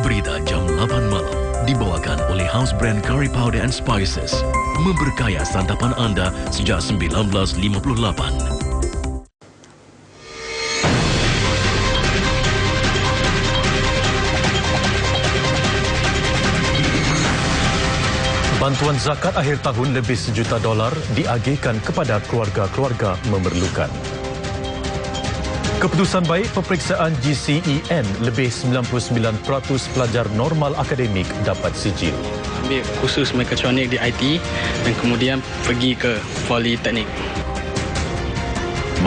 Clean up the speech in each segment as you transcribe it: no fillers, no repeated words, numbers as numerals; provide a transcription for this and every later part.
Berita jam 8 malam dibawakan oleh House Brand Curry Powder and Spices. Memberkaya santapan anda sejak 1958. Bantuan zakat akhir tahun lebih $1 juta diagihkan kepada keluarga-keluarga memerlukan. Keputusan baik peperiksaan GCEN, lebih 99% pelajar normal akademik dapat sijil. Ambil khusus mekatronik di IT dan kemudian pergi ke Politeknik.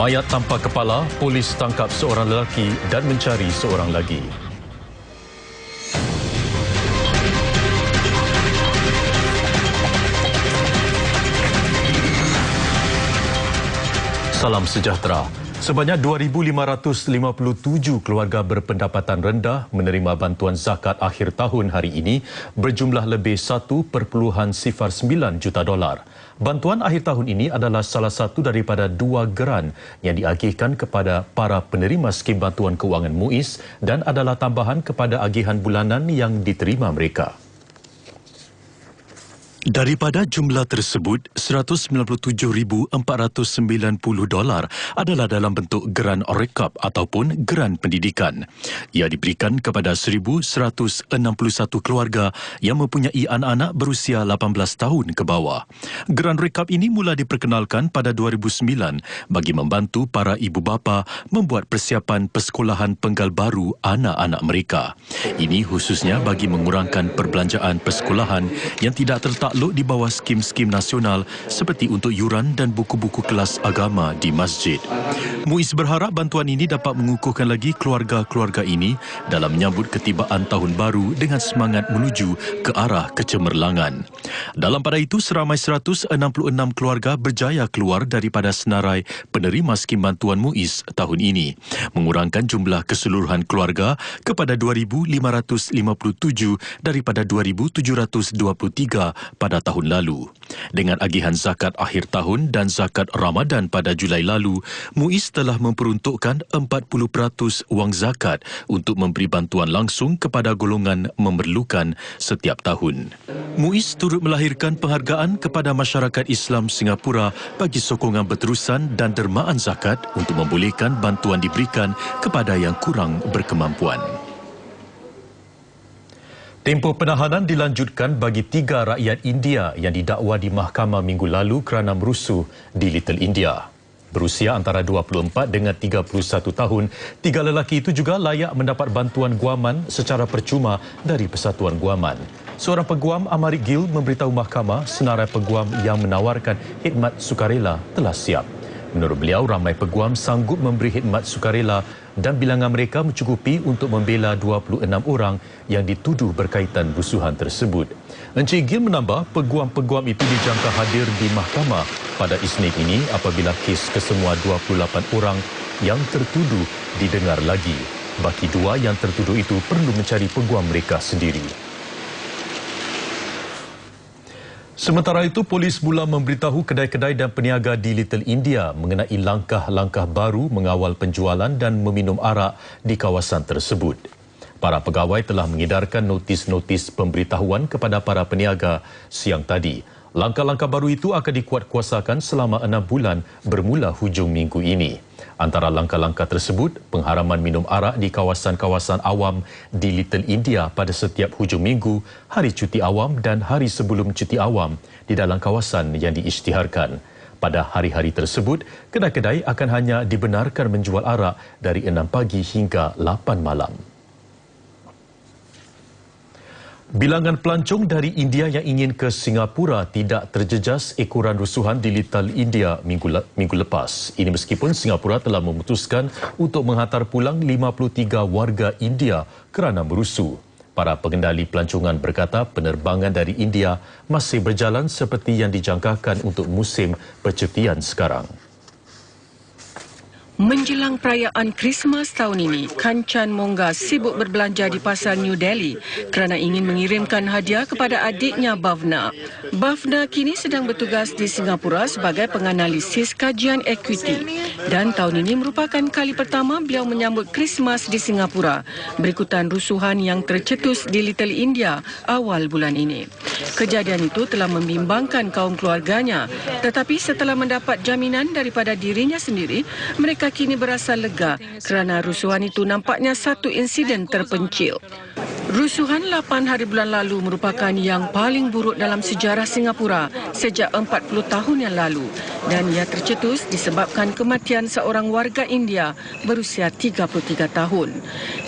Mayat tanpa kepala, polis tangkap seorang lelaki dan mencari seorang lagi. Salam sejahtera. Sebanyak 2,557 keluarga berpendapatan rendah menerima bantuan zakat akhir tahun hari ini berjumlah lebih $1.09 juta. Bantuan akhir tahun ini adalah salah satu daripada 2 geran yang diagihkan kepada para penerima skim bantuan kewangan MUIS dan adalah tambahan kepada agihan bulanan yang diterima mereka. Daripada jumlah tersebut, $197,490 adalah dalam bentuk geran rekap ataupun geran pendidikan. Ia diberikan kepada 1,161 keluarga yang mempunyai anak-anak berusia 18 tahun ke bawah. Geran rekap ini mula diperkenalkan pada 2009 bagi membantu para ibu bapa membuat persiapan persekolahan penggal baru anak-anak mereka. Ini khususnya bagi mengurangkan perbelanjaan persekolahan yang tidak tertakluk di bawah skim-skim nasional seperti untuk yuran dan buku-buku kelas agama di masjid. MUIS berharap bantuan ini dapat mengukuhkan lagi keluarga-keluarga ini dalam menyambut ketibaan tahun baru dengan semangat menuju ke arah kecemerlangan. Dalam pada itu, seramai 166 keluarga berjaya keluar daripada senarai penerima skim bantuan MUIS tahun ini, mengurangkan jumlah keseluruhan keluarga kepada 2,557 daripada 2,723 pada tahun lalu. Dengan agihan zakat akhir tahun dan zakat Ramadan pada Julai lalu, MUIS telah memperuntukkan 40% wang zakat untuk memberi bantuan langsung kepada golongan memerlukan setiap tahun. MUIS turut melahirkan penghargaan kepada masyarakat Islam Singapura bagi sokongan berterusan dan dermaan zakat untuk membolehkan bantuan diberikan kepada yang kurang berkemampuan. Tempoh penahanan dilanjutkan bagi 3 rakyat India yang didakwa di mahkamah minggu lalu kerana merusuh di Little India. Berusia antara 24 dengan 31 tahun, 3 lelaki itu juga layak mendapat bantuan guaman secara percuma dari Persatuan Guaman. Seorang peguam, Amarik Gill, memberitahu mahkamah senarai peguam yang menawarkan khidmat sukarela telah siap. Menurut beliau, ramai peguam sanggup memberi khidmat sukarela dan bilangan mereka mencukupi untuk membela 26 orang yang dituduh berkaitan rusuhan tersebut. Encik Gill menambah, peguam-peguam itu dijangka hadir di mahkamah pada Isnin ini apabila kes kesemua 28 orang yang tertuduh didengar lagi. Baki 2 yang tertuduh itu perlu mencari peguam mereka sendiri. Sementara itu, polis mula memberitahu kedai-kedai dan peniaga di Little India mengenai langkah-langkah baru mengawal penjualan dan meminum arak di kawasan tersebut. Para pegawai telah mengedarkan notis-notis pemberitahuan kepada para peniaga siang tadi. Langkah-langkah baru itu akan dikuatkuasakan selama 6 bulan bermula hujung minggu ini. Antara langkah-langkah tersebut, pengharaman minum arak di kawasan-kawasan awam di Little India pada setiap hujung minggu, hari cuti awam dan hari sebelum cuti awam di dalam kawasan yang diisytiharkan. Pada hari-hari tersebut, kedai-kedai akan hanya dibenarkan menjual arak dari 6 pagi hingga 8 malam. Bilangan pelancong dari India yang ingin ke Singapura tidak terjejas ekoran rusuhan di Little India minggu lepas. Ini meskipun Singapura telah memutuskan untuk menghantar pulang 53 warga India kerana merusuh. Para pengendali pelancongan berkata penerbangan dari India masih berjalan seperti yang dijangkakan untuk musim percutian sekarang. Menjelang perayaan Krismas tahun ini, Kanchan Monga sibuk berbelanja di pasar New Delhi kerana ingin mengirimkan hadiah kepada adiknya Bhavna. Bhavna kini sedang bertugas di Singapura sebagai penganalisis kajian ekuiti dan tahun ini merupakan kali pertama beliau menyambut Krismas di Singapura berikutan rusuhan yang tercetus di Little India awal bulan ini. Kejadian itu telah membimbangkan kaum keluarganya, tetapi setelah mendapat jaminan daripada dirinya sendiri, mereka kini berasa lega kerana rusuhan itu nampaknya satu insiden terpencil. Rusuhan 8 hari bulan lalu merupakan yang paling buruk dalam sejarah Singapura sejak 40 tahun yang lalu dan ia tercetus disebabkan kematian seorang warga India berusia 33 tahun.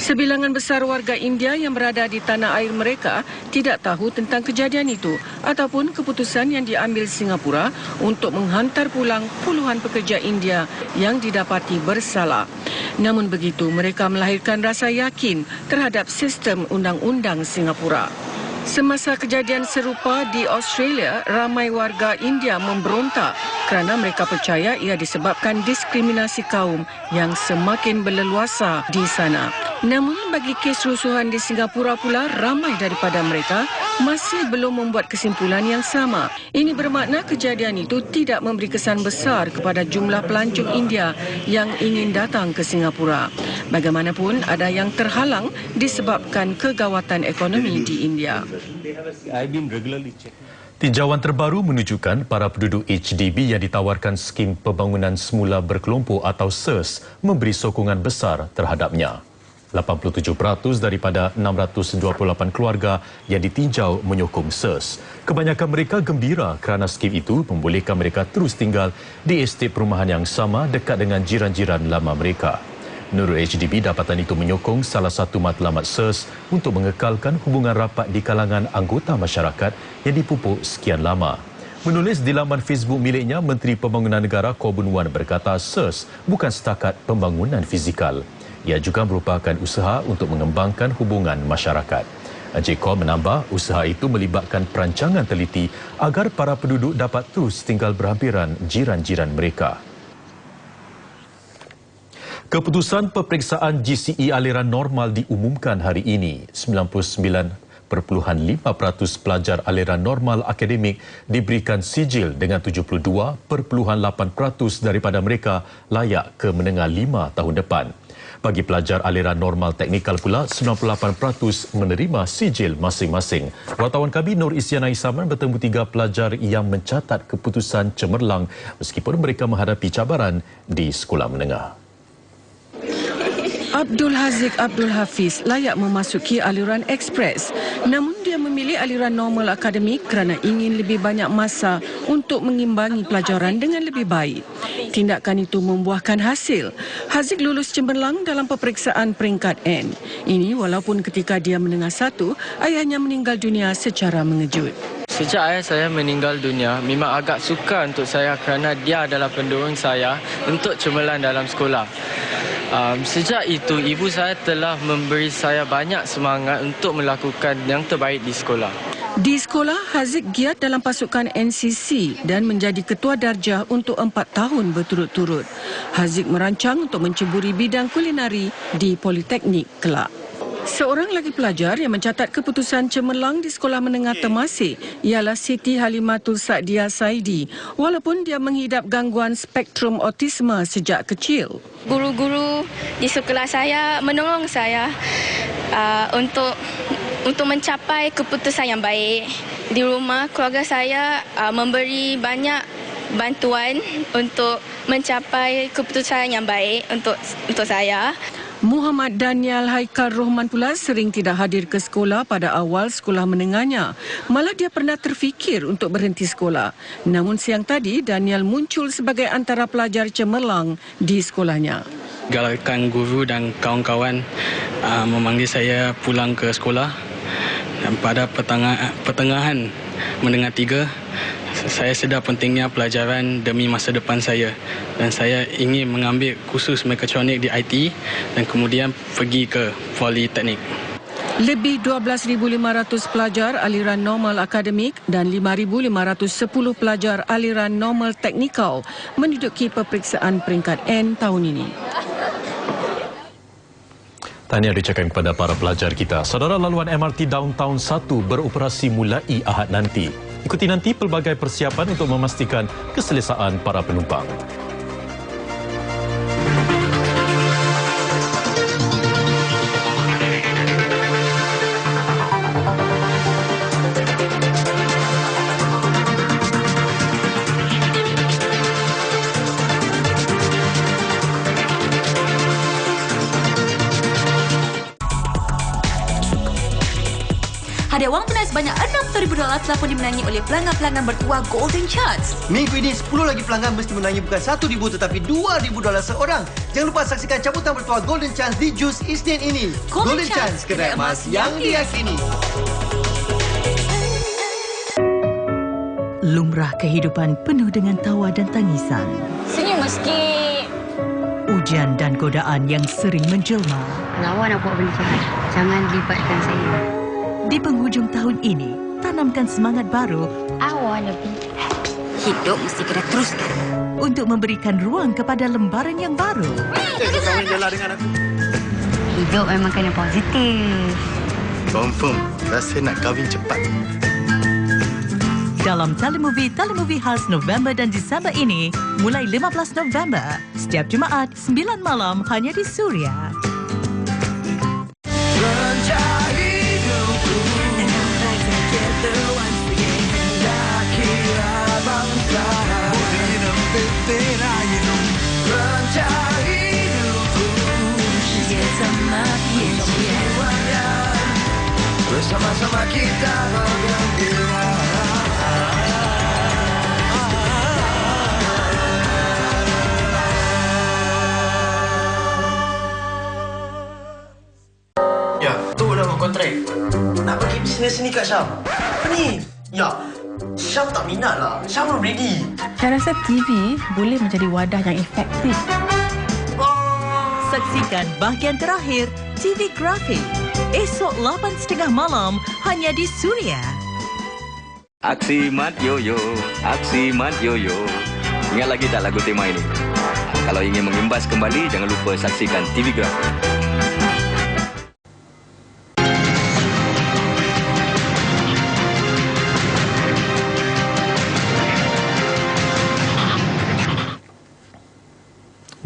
Sebilangan besar warga India yang berada di tanah air mereka tidak tahu tentang kejadian itu ataupun keputusan yang diambil Singapura untuk menghantar pulang puluhan pekerja India yang didapati bersalah. Namun begitu, mereka melahirkan rasa yakin terhadap sistem undang-undang Singapura. Semasa kejadian serupa di Australia, ramai warga India memberontak kerana mereka percaya ia disebabkan diskriminasi kaum yang semakin berleluasa di sana. Namun bagi kes rusuhan di Singapura pula, ramai daripada mereka masih belum membuat kesimpulan yang sama. Ini bermakna kejadian itu tidak memberi kesan besar kepada jumlah pelancong India yang ingin datang ke Singapura. Bagaimanapun, ada yang terhalang disebabkan kegawatan ekonomi di India. Tinjauan terbaru menunjukkan para penduduk HDB yang ditawarkan skim pembangunan semula berkelompok atau SERS memberi sokongan besar terhadapnya. 87% daripada 628 keluarga yang ditinjau menyokong SERS. Kebanyakan mereka gembira kerana skim itu membolehkan mereka terus tinggal di estet perumahan yang sama dekat dengan jiran-jiran lama mereka. Menurut HDB, dapatan itu menyokong salah satu matlamat SERS untuk mengekalkan hubungan rapat di kalangan anggota masyarakat yang dipupuk sekian lama. Menulis di laman Facebook miliknya, Menteri Pembangunan Negara Khaw Boon Wan berkata SERS bukan setakat pembangunan fizikal. Ia juga merupakan usaha untuk mengembangkan hubungan masyarakat. Encik Khaw menambah, usaha itu melibatkan perancangan teliti agar para penduduk dapat terus tinggal berhampiran jiran-jiran mereka. Keputusan peperiksaan GCE aliran normal diumumkan hari ini. 99.5% pelajar aliran normal akademik diberikan sijil dengan 72.8% daripada mereka layak ke menengah 5 tahun depan. Bagi pelajar aliran normal teknikal pula, 98% menerima sijil masing-masing. Wartawan kami Nur Isyana Isaman bertemu 3 pelajar yang mencatat keputusan cemerlang meskipun mereka menghadapi cabaran di sekolah menengah. Abdul Haziq Abdul Hafiz layak memasuki aliran ekspres, namun dia memilih aliran normal akademik kerana ingin lebih banyak masa untuk mengimbangi pelajaran dengan lebih baik. Tindakan itu membuahkan hasil. Haziq lulus cemerlang dalam peperiksaan peringkat N. Ini walaupun ketika dia menengah 1, ayahnya meninggal dunia secara mengejut. Sejak ayah saya meninggal dunia, memang agak sukar untuk saya kerana dia adalah pendorong saya untuk cemerlang dalam sekolah. Sejak itu, ibu saya telah memberi saya banyak semangat untuk melakukan yang terbaik di sekolah. Di sekolah, Haziq giat dalam pasukan NCC dan menjadi ketua darjah untuk 4 tahun berturut-turut. Haziq merancang untuk menceburi bidang kulinari di Politeknik kelak. Seorang lagi pelajar yang mencatat keputusan cemerlang di sekolah menengah Temasek ialah Siti Halimatul Sa'diah Saidi, walaupun dia menghidap gangguan spektrum autisme sejak kecil. Guru-guru di sekolah saya menolong saya untuk mencapai keputusan yang baik. Di rumah, keluarga saya memberi banyak bantuan untuk mencapai keputusan yang baik untuk saya. Muhammad Daniel Haikal Rohman pula sering tidak hadir ke sekolah pada awal sekolah menengahnya. Malah dia pernah terfikir untuk berhenti sekolah. Namun siang tadi, Daniel muncul sebagai antara pelajar cemerlang di sekolahnya. Galakkan guru dan kawan-kawan memanggil saya pulang ke sekolah. Dan pada pertengahan menengah 3, saya sedar pentingnya pelajaran demi masa depan saya dan saya ingin mengambil kursus mekatronik di IT dan kemudian pergi ke Politeknik. Lebih 12,500 pelajar aliran normal akademik dan 5,510 pelajar aliran normal teknikal menduduki peperiksaan peringkat N tahun ini. Tahniah diucapkan kepada para pelajar kita. Saudara, laluan MRT Downtown 1 beroperasi mulai Ahad nanti. Ikuti nanti pelbagai persiapan untuk memastikan keselesaan para penumpang. Hadiah wang tunai sebanyak $60,000 telah pun dimenangi oleh pelanggan-pelanggan bertuah Golden Chance. Minggu ini 10 lagi pelanggan mesti menangi bukan $1,000 tetapi $2,000 seorang. Jangan lupa saksikan cabutan bertuah Golden Chance di Jus Isnin ini. Golden Chance, kedai emas yang diyakini. Lumrah kehidupan penuh dengan tawa dan tangisan. Senyum sikit. Ujian dan godaan yang sering menjelma. Lawan nak buat benda jahat. Jangan libatkan saya. Di penghujung tahun ini, tanamkan semangat baru Awak lebih. Hidup mesti kena teruskan. untuk memberikan ruang kepada lembaran yang baru. Hidup memang kena positif. Confirm, rasa nak kahwin cepat. Dalam telemovie khas November dan Disember ini, mulai 15 November, setiap Jumaat 9 malam hanya di Suria. Bersama-sama kita bergembira. Ya, tu dah buat kontrak. Nak pergi bisnes ni Kak Syam. Apa ni? Ya, Syam tak minat lah. Syam belum ready. Saya rasa TV boleh menjadi wadah yang efektif. Saksikan bahagian terakhir TV Grafik. Esok 8.30 malam hanya di Suria. Aksi Mat Yoyo, Aksi Mat Yoyo. Ingat lagi tak lagu tema ini? Kalau ingin mengimbas kembali, jangan lupa saksikan TV Grafik.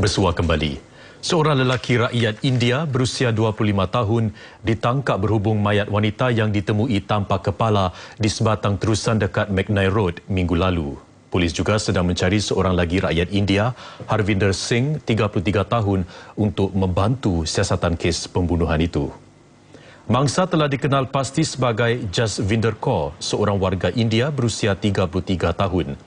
Bersua kembali. Seorang lelaki rakyat India berusia 25 tahun ditangkap berhubung mayat wanita yang ditemui tanpa kepala di sebatang terusan dekat McNair Road minggu lalu. Polis juga sedang mencari seorang lagi rakyat India, Harvinder Singh, 33 tahun, untuk membantu siasatan kes pembunuhan itu. Mangsa telah dikenal pasti sebagai Jasvinder Kaur, seorang warga India berusia 33 tahun.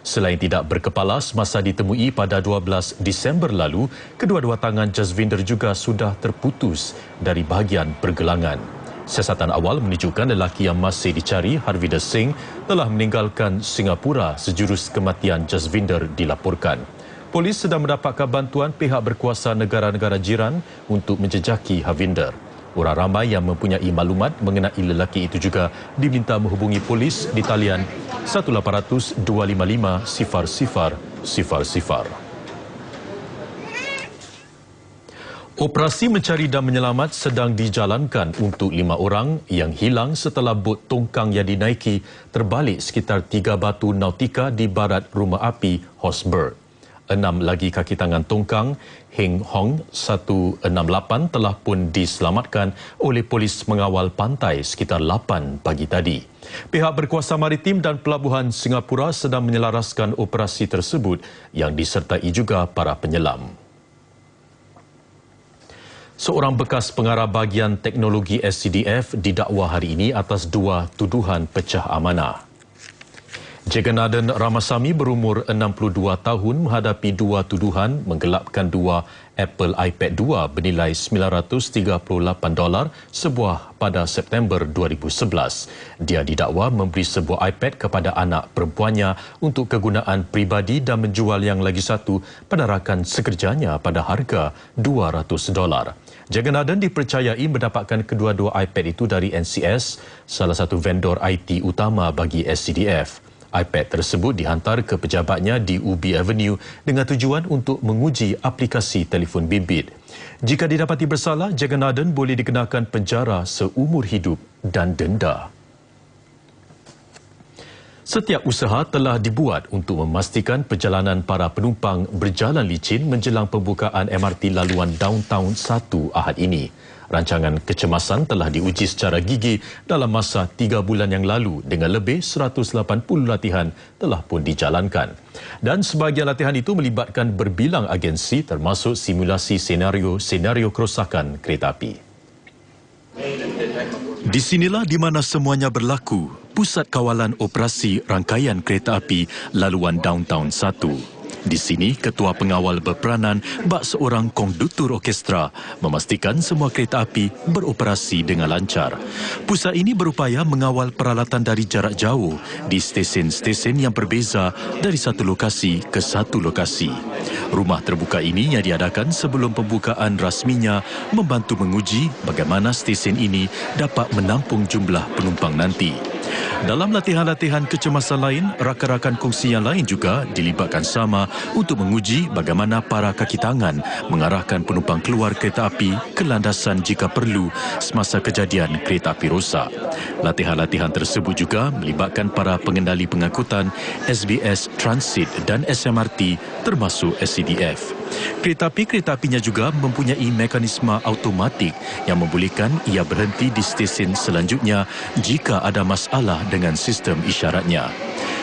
Selain tidak berkepala semasa ditemui pada 12 Disember lalu, kedua-dua tangan Jasvinder juga sudah terputus dari bahagian pergelangan. Siasatan awal menunjukkan lelaki yang masih dicari, Harvinder Singh, telah meninggalkan Singapura sejurus kematian Jasvinder dilaporkan. Polis sedang mendapatkan bantuan pihak berkuasa negara-negara jiran untuk menjejaki Harvinder. Orang ramai yang mempunyai maklumat mengenai lelaki itu juga diminta menghubungi polis di talian 1800 255 0000. Operasi mencari dan menyelamat sedang dijalankan untuk 5 orang yang hilang setelah bot tongkang yang dinaiki terbalik sekitar 3 batu nautika di barat rumah api Horsburgh. 6 lagi kaki tangan tongkang Heng Hong 168 telah pun diselamatkan oleh polis mengawal pantai sekitar 8 pagi tadi. Pihak berkuasa maritim dan pelabuhan Singapura sedang menyelaraskan operasi tersebut yang disertai juga para penyelam. Seorang bekas pengarah bahagian teknologi SCDF didakwa hari ini atas 2 tuduhan pecah amanah. Jagannathan Ramasamy berumur 62 tahun menghadapi 2 tuduhan menggelapkan 2 Apple iPad 2 bernilai $938 sebuah pada September 2011. Dia didakwa memberi sebuah iPad kepada anak perempuannya untuk kegunaan peribadi dan menjual yang lagi satu pada rakan sekerjanya pada harga $200. Jagannathan dipercayai mendapatkan kedua-dua iPad itu dari NCS, salah satu vendor IT utama bagi SCDF. iPad tersebut dihantar ke pejabatnya di Ubi Avenue dengan tujuan untuk menguji aplikasi telefon bimbit. Jika didapati bersalah, Jagannathan boleh dikenakan penjara seumur hidup dan denda. Setiap usaha telah dibuat untuk memastikan perjalanan para penumpang berjalan licin menjelang pembukaan MRT laluan Downtown 1 Ahad ini. Rancangan kecemasan telah diuji secara gigih dalam masa 3 bulan yang lalu dengan lebih 180 latihan telah pun dijalankan. Dan sebahagian latihan itu melibatkan berbilang agensi termasuk simulasi senario kerosakan kereta api. Di sinilah di mana semuanya berlaku, Pusat Kawalan Operasi Rangkaian Kereta Api Laluan Downtown 1. Di sini, ketua pengawal berperanan bak seorang konduktor orkestra memastikan semua kereta api beroperasi dengan lancar. Pusat ini berupaya mengawal peralatan dari jarak jauh di stesen-stesen yang berbeza dari satu lokasi ke satu lokasi. Rumah terbuka ini yang diadakan sebelum pembukaan rasminya membantu menguji bagaimana stesen ini dapat menampung jumlah penumpang nanti. Dalam latihan-latihan kecemasan lain, rakan-rakan kongsi yang lain juga dilibatkan sama untuk menguji bagaimana para kaki tangan mengarahkan penumpang keluar kereta api ke landasan jika perlu semasa kejadian kereta api rosak. Latihan-latihan tersebut juga melibatkan para pengendali pengangkutan SBS Transit dan SMRT termasuk SCDF. Kereta apinya juga mempunyai mekanisme automatik yang membolehkan ia berhenti di stesen selanjutnya jika ada masalah dengan sistem isyaratnya.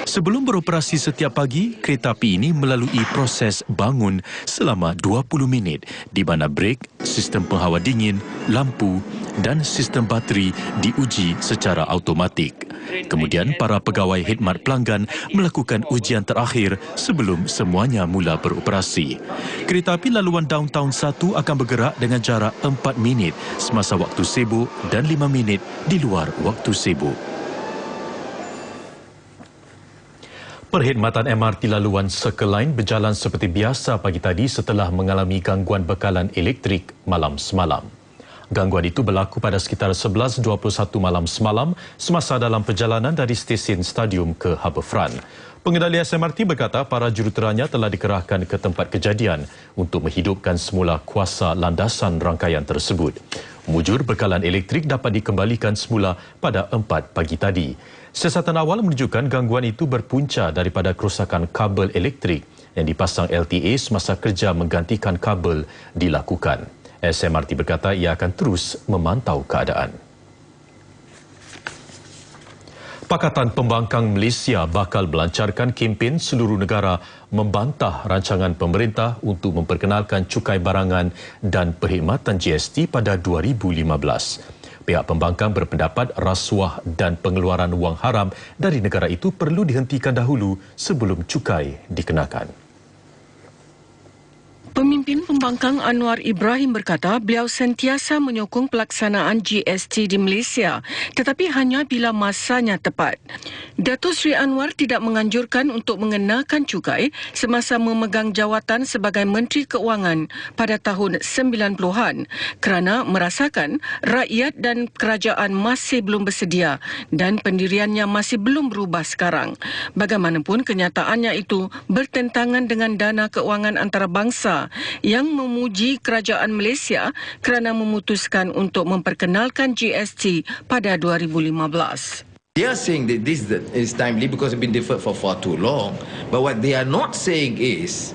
Sebelum beroperasi setiap pagi, kereta api ini melalui proses bangun selama 20 minit di mana brek, sistem penghawa dingin, lampu dan sistem bateri diuji secara automatik. Kemudian para pegawai khidmat pelanggan melakukan ujian terakhir sebelum semuanya mula beroperasi. Kereta api laluan Downtown 1 akan bergerak dengan jarak 4 minit semasa waktu sibuk dan 5 minit di luar waktu sibuk. Perkhidmatan MRT laluan Circle Line berjalan seperti biasa pagi tadi setelah mengalami gangguan bekalan elektrik malam semalam. Gangguan itu berlaku pada sekitar 11.21 malam semalam semasa dalam perjalanan dari stesen Stadium ke Harbourfront. Pengendali SMRT berkata para juruteranya telah dikerahkan ke tempat kejadian untuk menghidupkan semula kuasa landasan rangkaian tersebut. Mujur bekalan elektrik dapat dikembalikan semula pada 4 pagi tadi. Siasatan awal menunjukkan gangguan itu berpunca daripada kerosakan kabel elektrik yang dipasang LTA semasa kerja menggantikan kabel dilakukan. SMRT berkata ia akan terus memantau keadaan. Pakatan Pembangkang Malaysia bakal melancarkan kempen seluruh negara membantah rancangan pemerintah untuk memperkenalkan cukai barangan dan perkhidmatan GST pada 2015. Pihak pembangkang berpendapat rasuah dan pengeluaran wang haram dari negara itu perlu dihentikan dahulu sebelum cukai dikenakan. Pemimpin pembangkang Anwar Ibrahim berkata beliau sentiasa menyokong pelaksanaan GST di Malaysia tetapi hanya bila masanya tepat. Datuk Seri Anwar tidak menganjurkan untuk mengenakan cukai semasa memegang jawatan sebagai Menteri Keuangan pada tahun 90-an kerana merasakan rakyat dan kerajaan masih belum bersedia dan pendiriannya masih belum berubah sekarang. Bagaimanapun kenyataannya itu bertentangan dengan dana keuangan antarabangsa yang memuji kerajaan Malaysia kerana memutuskan untuk memperkenalkan GST pada 2015. They are saying that this is timely because it's been deferred for far too long. But what they are not saying is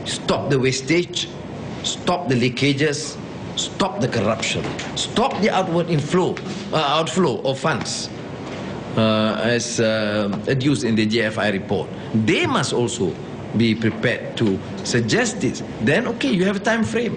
stop the wastage, stop the leakages, stop the corruption, stop the outflow of funds as adduced in the GFI report. They must also be prepared to suggest this. Then, okay, you have a time frame.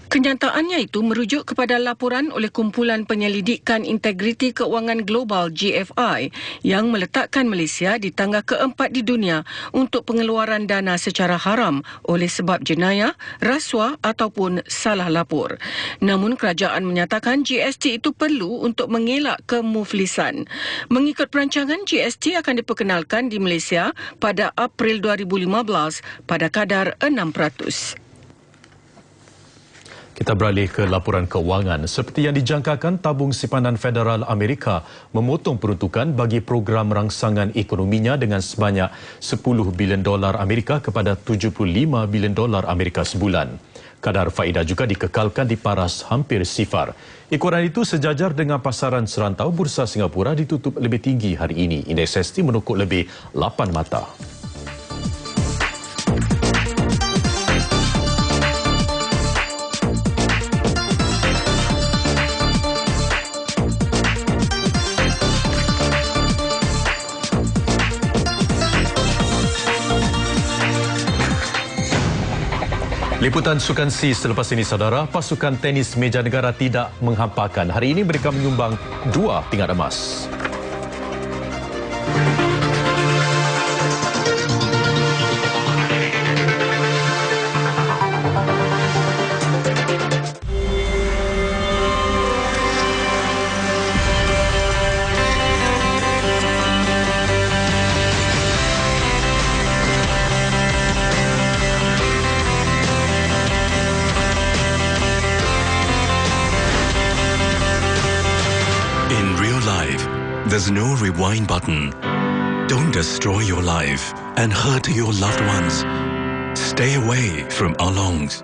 Kenyataannya itu merujuk kepada laporan oleh Kumpulan Penyelidikan Integriti Keuangan Global GFI yang meletakkan Malaysia di tangga keempat di dunia untuk pengeluaran dana secara haram oleh sebab jenayah, rasuah ataupun salah lapor. Namun kerajaan menyatakan GST itu perlu untuk mengelak kemuflisan. Mengikut perancangan, GST akan diperkenalkan di Malaysia pada April 2015 pada kadar 6%. Kita beralih ke laporan kewangan. Seperti yang dijangkakan, tabung simpanan federal Amerika memotong peruntukan bagi program rangsangan ekonominya dengan sebanyak $10 bilion Amerika kepada $75 bilion Amerika sebulan. Kadar faedah juga dikekalkan di paras hampir sifar. Ekoran itu sejajar dengan pasaran serantau. Bursa Singapura ditutup lebih tinggi hari ini. Indeks ST menokok lebih 8 mata. Liputan Sukan C selepas ini, saudara. Pasukan tenis meja negara tidak menghampakan. Hari ini mereka menyumbang 2 pingat emas. There's no rewind button. Don't destroy your life and hurt your loved ones. Stay away from alarms.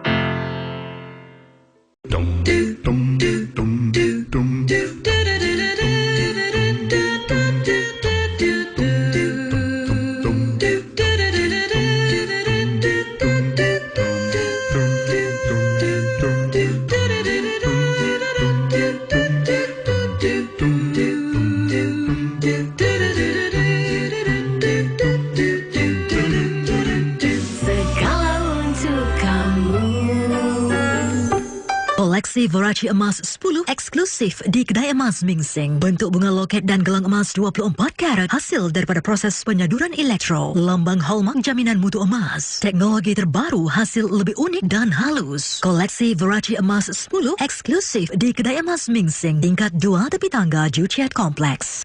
Koleksi Veraci Emas 10 eksklusif di Kedai Emas Ming Seng. Bentuk bunga loket dan gelang emas 24 karat hasil daripada proses penyaduran elektro. Lambang hallmark jaminan mutu emas. Teknologi terbaru hasil lebih unik dan halus. Koleksi Veraci Emas 10 eksklusif di Kedai Emas Ming Seng. Tingkat 2 tepi tangga Juchiat Kompleks.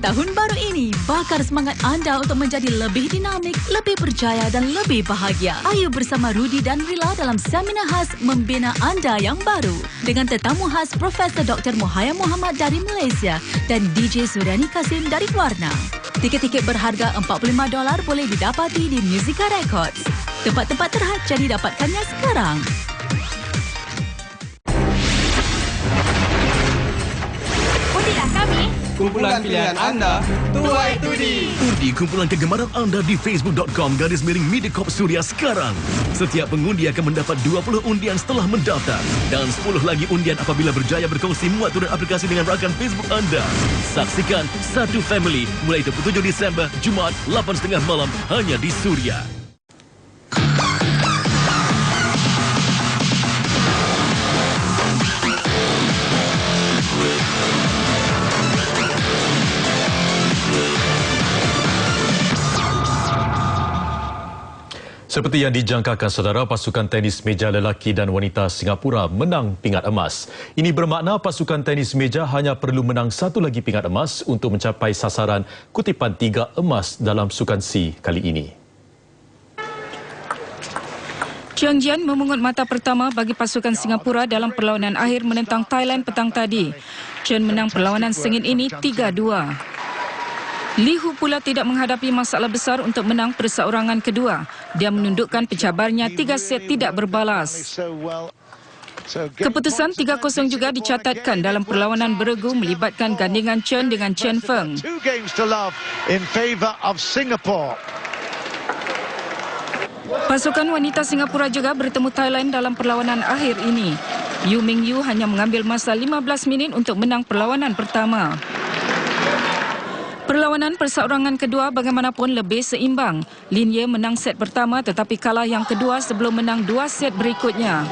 Tahun baru ini, bakar semangat anda untuk menjadi lebih dinamik, lebih berjaya dan lebih bahagia. Ayo bersama Rudy dan Rila dalam seminar khas membina anda yang baru. Dengan tetamu khas Profesor Dr. Muhayyam Muhammad dari Malaysia dan DJ Suryani Kasim dari Warna. Tiket-tiket berharga $45 boleh didapati di Musica Records. Tempat-tempat terhad, jadi dapatkannya sekarang. Undilah kami. Kumpulan pilihan anda, tuai tudi. Undi kumpulan kegemaran anda di facebook.com/MediaCorp Suria sekarang. Setiap pengundi akan mendapat 20 undian setelah mendaftar. Dan 10 lagi undian apabila berjaya berkongsi muat turun aplikasi dengan rakan Facebook anda. Saksikan Satu Family mulai 27 Disember, Jumaat 8.30 malam hanya di Suria. Seperti yang dijangkakan, saudara, pasukan tenis meja lelaki dan wanita Singapura menang pingat emas. Ini bermakna pasukan tenis meja hanya perlu menang 1 lagi pingat emas untuk mencapai sasaran kutipan 3 emas dalam Sukan C kali ini. Chiang Jian memungut mata pertama bagi pasukan Singapura dalam perlawanan akhir menentang Thailand petang tadi. Chen menang perlawanan sengit ini 3-2. Li Hu pula tidak menghadapi masalah besar untuk menang perseorangan kedua. Dia menundukkan pencabarnya 3 set tidak berbalas. Keputusan 3-0 juga dicatatkan dalam perlawanan beregu melibatkan gandingan Chen dengan Chen Feng. Pasukan wanita Singapura juga bertemu Thailand dalam perlawanan akhir ini. Yu Mingyu hanya mengambil masa 15 minit untuk menang perlawanan pertama. Perlawanan perseorangan kedua bagaimanapun lebih seimbang. Lin Ye menang set pertama tetapi kalah yang kedua sebelum menang 2 set berikutnya.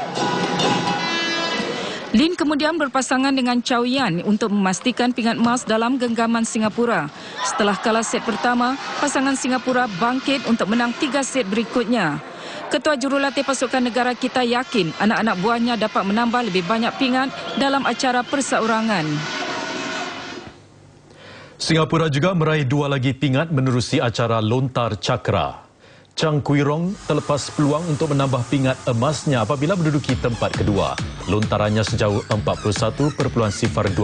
Lin kemudian berpasangan dengan Chow Yan untuk memastikan pingat emas dalam genggaman Singapura. Setelah kalah set pertama, pasangan Singapura bangkit untuk menang 3 set berikutnya. Ketua Jurulatih Pasukan Negara kita yakin anak-anak buahnya dapat menambah lebih banyak pingat dalam acara perseorangan. Singapura juga meraih 2 lagi pingat menerusi acara Lontar Cakra. Chang Kuirong terlepas peluang untuk menambah pingat emasnya apabila menduduki tempat kedua. Lontarannya sejauh 41.02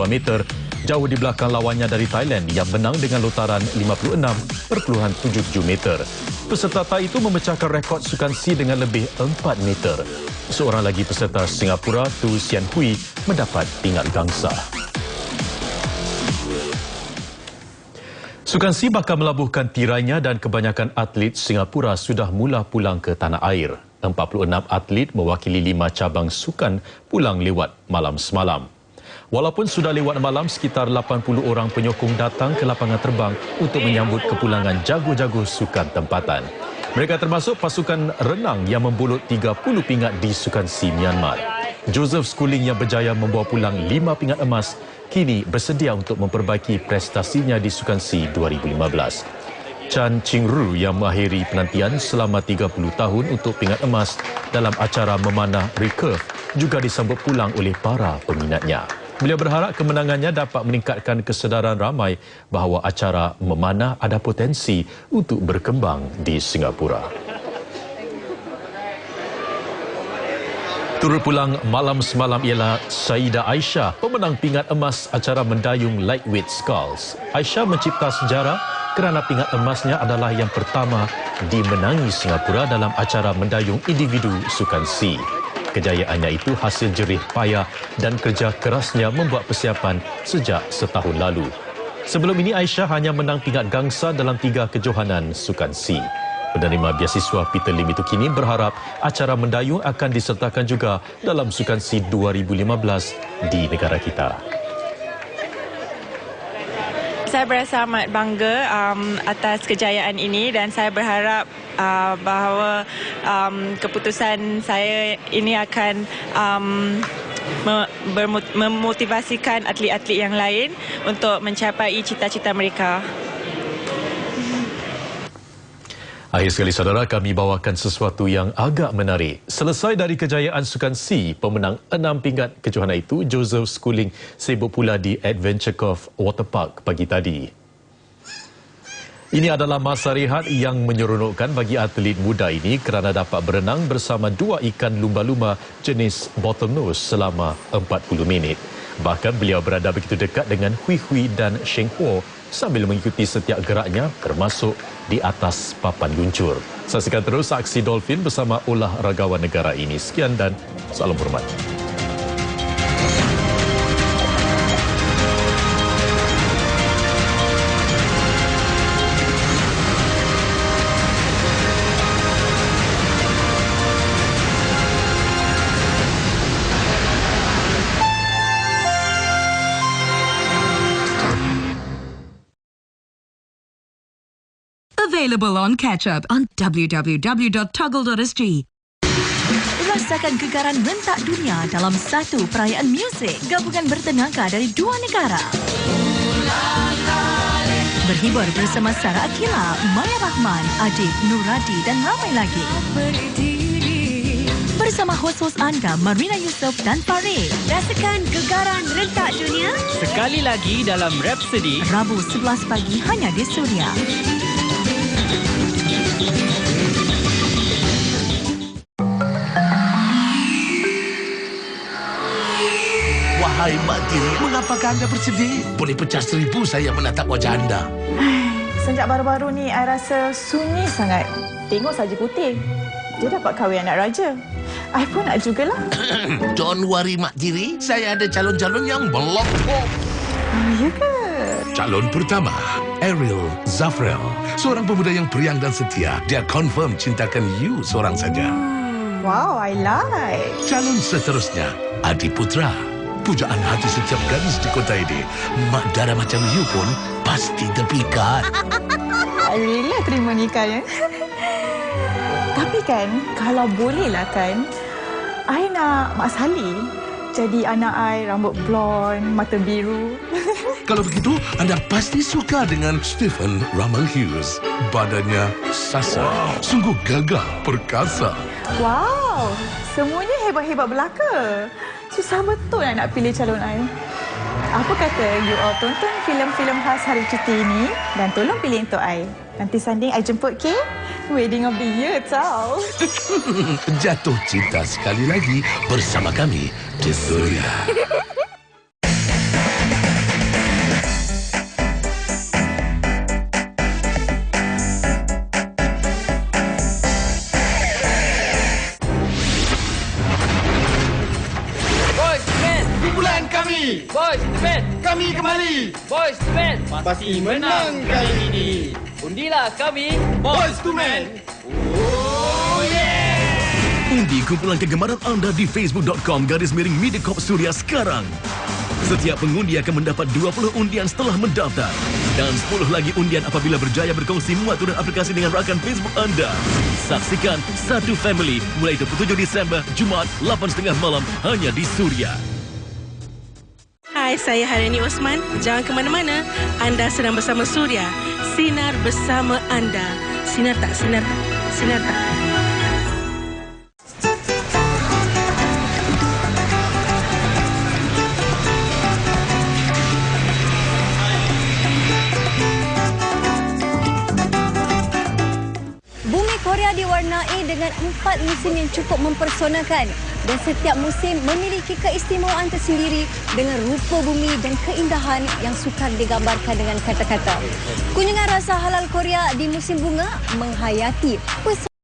meter, jauh di belakang lawannya dari Thailand yang menang dengan lontaran 56.77 meter. Peserta Thai itu memecahkan rekod sukan si dengan lebih 4 meter. Seorang lagi peserta Singapura, Tu Sian Hui, mendapat pingat gangsa. Sukan si bakal melabuhkan tirainya dan kebanyakan atlet Singapura sudah mula pulang ke tanah air. 46 atlet mewakili 5 cabang sukan pulang lewat malam semalam. Walaupun sudah lewat malam, sekitar 80 orang penyokong datang ke lapangan terbang untuk menyambut kepulangan jago-jago sukan tempatan. Mereka termasuk pasukan renang yang membulut 30 pingat di sukan si Myanmar. Joseph Schooling yang berjaya membawa pulang 5 pingat emas kini bersedia untuk memperbaiki prestasinya di Sukan Si 2015. Chan Ching-ru yang mengakhiri penantian selama 30 tahun untuk pingat emas dalam acara memanah recurve juga disambut pulang oleh para peminatnya. Beliau berharap kemenangannya dapat meningkatkan kesedaran ramai bahawa acara memanah ada potensi untuk berkembang di Singapura. Turut pulang malam semalam ialah Saidah Aisyah, pemenang pingat emas acara mendayung lightweight sculls. Aisyah mencipta sejarah kerana pingat emasnya adalah yang pertama dimenangi Singapura dalam acara mendayung individu sukan si. Kejayaannya itu hasil jerih payah dan kerja kerasnya membuat persiapan sejak setahun lalu. Sebelum ini Aisyah hanya menang pingat gangsa dalam 3 kejohanan sukan si. Penerima beasiswa Peter Lim itu kini berharap acara mendayung akan disertakan juga dalam Sukan Si 2015 di negara kita. Saya berasa amat bangga atas kejayaan ini dan saya berharap bahawa keputusan saya ini akan memotivasikan atlet-atlet yang lain untuk mencapai cita-cita mereka. Akhir sekali saudara, kami bawakan sesuatu yang agak menarik. Selesai dari kejayaan Sukan Si, pemenang 6 pingat kejohanan itu, Joseph Schooling sibuk pula di Adventure Cove Waterpark pagi tadi. Ini adalah masa rehat yang menyeronokkan bagi atlet muda ini kerana dapat berenang bersama 2 ikan lumba-lumba jenis bottlenose selama 40 minit. Bahkan beliau berada begitu dekat dengan Hui Hui dan Sheng Huo sambil mengikuti setiap geraknya termasuk di atas papan luncur. Saksikan terus aksi dolphin bersama olahragawan negara ini. Sekian dan salam hormat. Available on catch-up on www.toggle.sg. Rasakan kegaran rentak dunia dalam satu perayaan muzik gabungan bertenaga dari 2 negara. Berhibur bersama Sarah Akila, Maya Rahman, Adib, Nuradi dan ramai lagi. Bersama hos-hos anda, Marina Yusof dan Farid. Rasakan kegaran rentak dunia sekali lagi dalam Rhapsody. Rabu 11 pagi hanya di Suria. Wahai Mak Tiri, mengapakah anda bersedih? Boleh pecah 1000 saya menatap wajah anda. Sejak baru-baru ni, saya rasa sunyi sangat. Tengok saja putih. Dia dapat kahwin anak raja. Saya pun nak jugalah. Don't worry Mak Tiri, saya ada calon-calon yang melopok. Ya ke? Calon pertama, Ariel Zafrel. Seorang pemuda yang periang dan setia. Dia confirm cintakan you seorang saja. Wow, I like. Calon seterusnya, Adi Putra. Pujaan hati setiap gadis di kota ini. Mak Dara macam you pun pasti terpikat. I really terima nikah ya. Tapi kan, kalau bolehlah kan, I nak Mak Sali jadi anak I rambut blond, mata biru. Kalau begitu, anda pasti suka dengan Stephen Ramal Hughes. Badannya sasa, sungguh gagah, perkasa. Wow, semuanya hebat-hebat belaka. Susah betul nak pilih calon I. Apa kata you all tonton filem-filem khas hari cuti ini dan tolong pilih untuk I. Nanti sanding I jemput, okay? Wedding of the year tau. Jatuh cinta sekali lagi bersama kami di Suria. Boys to Men. Kumpulan kami. Boys to Men. Kami kembali. Boys to Men. Pasti menang kali ini. Undilah kami. Boys to Men. Oh yeah. Undi kumpulan kegemaran anda di facebook.com/Mediacorp Suria sekarang. Setiap pengundi akan mendapat 20 undian setelah mendaftar. Dan 10 lagi undian apabila berjaya berkongsi muat turun aplikasi dengan rakan Facebook anda. Saksikan Satu Family mulai 27 Disember, Jumaat 8.30 malam hanya di Suria. Hai, saya Harini Osman. Jangan ke mana-mana. Anda sedang bersama Suria. Sinar bersama anda. Sinar tak? Sinar tak? Sinar tak? Bumi Korea diwarnai dengan 4 musim yang cukup mempersonakan dan setiap musim memiliki keistimewaan tersendiri dengan rupa bumi dan keindahan yang sukar digambarkan dengan kata-kata. Kunjungan rasa halal Korea di musim bunga menghayati pesona